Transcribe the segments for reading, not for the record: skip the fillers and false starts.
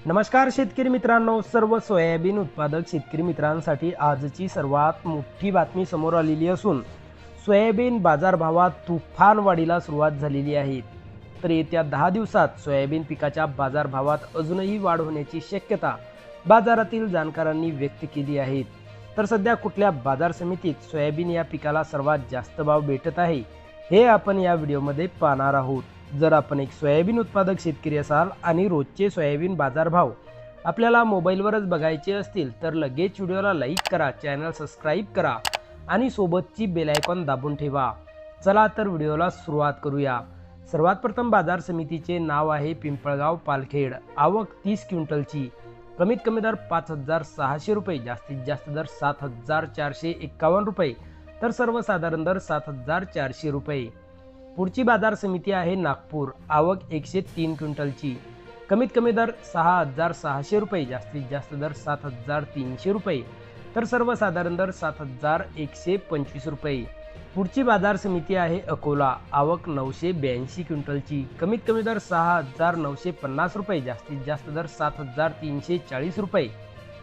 नमस्कार शेतकरी मित्रांनो, सर्व सोयाबीन उत्पादक शेतकरी मित्रांसाठी आजची सर्वात मोठी बातमी समोर आलेली असून सोयाबीन बाजारभावात तुफान वाढीला सुरुवात झालेली आहे। तर येत्या 10 दिवसात सोयाबीन पिकाच्या बाजारभावात अजूनही वाढ होण्याची शक्यता बाजारातील जाणकारांनी व्यक्त केली आहे। तर सध्या कुठल्या बाजार समितीत सोयाबीन या पिकाला सर्वात जास्त भाव भेटत आहे हे आपण या व्हिडिओमध्ये पाहणार आहोत। जर आपण एक सोयाबीन उत्पादक शेतकरी असाल आणि रोजचे सोयाबीन बाजारभाव आपल्याला मोबाईलवरच बघायचे असतील तर लगेच व्हिडिओला लाईक करा, चॅनल सबस्क्राईब करा आणि सोबतची बेल आयकॉन दाबून ठेवा। चला तर व्हिडिओला सुरुवात करूया। सर्वात प्रथम बाजार समितीचे नाव आहे पिंपळगाव पालखेड। आवक 30 क्विंटलची। कमीत कमी दर 5600 रुपये, जास्तीत जास्त दर 7451 रुपये, तर सर्वसाधारण दर 7400 रुपये। पुढची बाजार समिती आहे नागपूर। आवक 103 क्विंटलची। कमीत कमी दर 6600 रुपये, जास्तीत जास्त दर 7300 रुपये, तर सर्वसाधारण दर 7125 रुपये। पुढची बाजार समिती आहे अकोला। आवक 982 क्विंटलची। कमीत कमी दर 6950 रुपये, जास्तीत जास्त दर 7340 रुपये,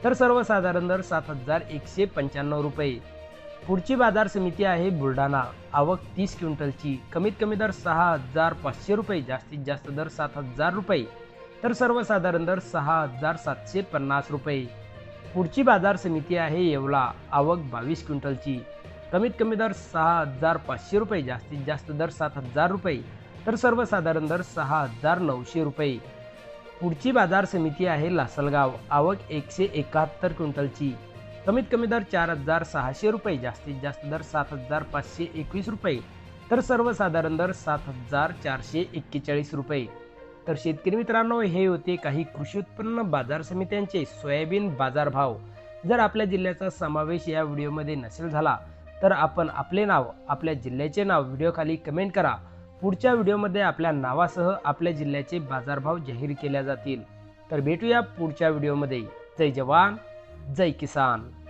तर सर्वसाधारण दर 7195 रुपये। पुढची बाजार समिती आहे बुलढाणा। आवक 30 क्विंटलची। कमीत कमी दर 6500 रुपये, जास्तीत जास्त दर 7000 रुपये, तर सर्वसाधारण दर 6750 रुपये। पुढची बाजार समिती आहे येवला। आवक 22 क्विंटलची। कमीत कमी दर 6500 रुपये, जास्तीत जास्त दर 7000 रुपये, तर सर्वसाधारण दर 6900 रुपये। पुढची बाजार समिती आहे लासलगाव। आवक 171 क्विंटलची। कमीत कमी दर 4600 रुपये, जास्तीत जास्त दर 7521 रुपये, तर सर्वसाधारण दर 7441 रुपये। तर शेतकरी मित्रांनो, हे होते काही कृषी उत्पन्न बाजार समित्यांचे सोयाबीन बाजारभाव। जर आपल्या जिल्ह्याचा समावेश या व्हिडिओमध्ये नसेल झाला तर आपण आपले नाव, आपल्या जिल्ह्याचे नाव व्हिडिओ खाली कमेंट करा। पुढच्या व्हिडिओमध्ये आपल्या नावासह आपल्या जिल्ह्याचे बाजारभाव जाहीर केले जातील। तर भेटूया पुढच्या व्हिडिओमध्ये। जय जवान, जय किसान।